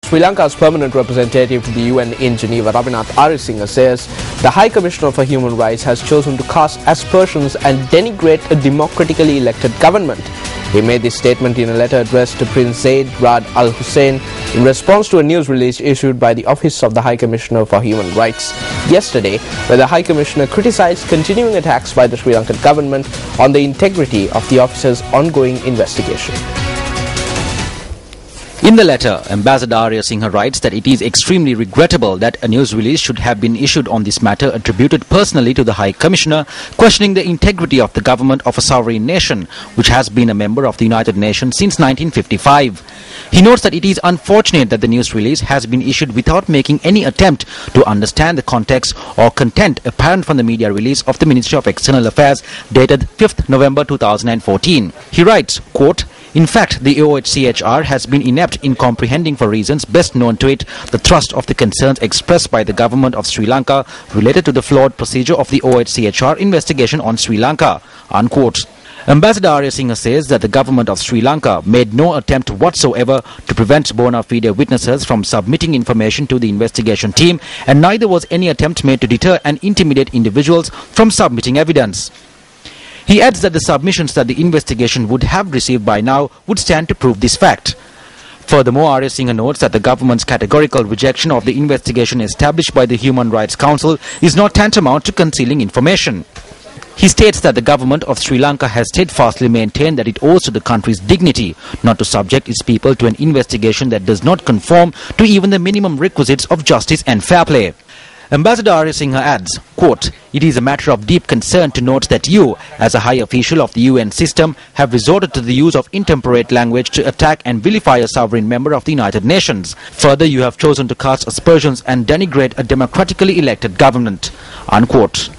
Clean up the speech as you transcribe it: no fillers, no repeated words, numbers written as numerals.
Sri Lanka's permanent representative to the UN in Geneva, Ravinatha Aryasinha, says the High Commissioner for Human Rights has chosen to cast aspersions and denigrate a democratically elected government. He made this statement in a letter addressed to Prince Zeid Al Hussein in response to a news release issued by the Office of the High Commissioner for Human Rights yesterday, where the High Commissioner criticized continuing attacks by the Sri Lankan government on the integrity of the officer's ongoing investigation. In the letter, Ambassador Aryasinha writes that it is extremely regrettable that a news release should have been issued on this matter attributed personally to the High Commissioner, questioning the integrity of the government of a sovereign nation, which has been a member of the United Nations since 1955. He notes that it is unfortunate that the news release has been issued without making any attempt to understand the context or content apparent from the media release of the Ministry of External Affairs dated 5th November 2014. He writes, quote, "In fact, the OHCHR has been inept in comprehending for reasons best known to it the thrust of the concerns expressed by the government of Sri Lanka related to the flawed procedure of the OHCHR investigation on Sri Lanka." Unquote. Ambassador Aryasinha says that the government of Sri Lanka made no attempt whatsoever to prevent bona fide witnesses from submitting information to the investigation team, and neither was any attempt made to deter and intimidate individuals from submitting evidence. He adds that the submissions that the investigation would have received by now would stand to prove this fact. Furthermore, Aryasinha notes that the government's categorical rejection of the investigation established by the Human Rights Council is not tantamount to concealing information. He states that the government of Sri Lanka has steadfastly maintained that it owes to the country's dignity not to subject its people to an investigation that does not conform to even the minimum requisites of justice and fair play. Ambassador Aryasinha adds, quote, "It is a matter of deep concern to note that you, as a high official of the UN system, have resorted to the use of intemperate language to attack and vilify a sovereign member of the United Nations. Further, you have chosen to cast aspersions and denigrate a democratically elected government." Unquote.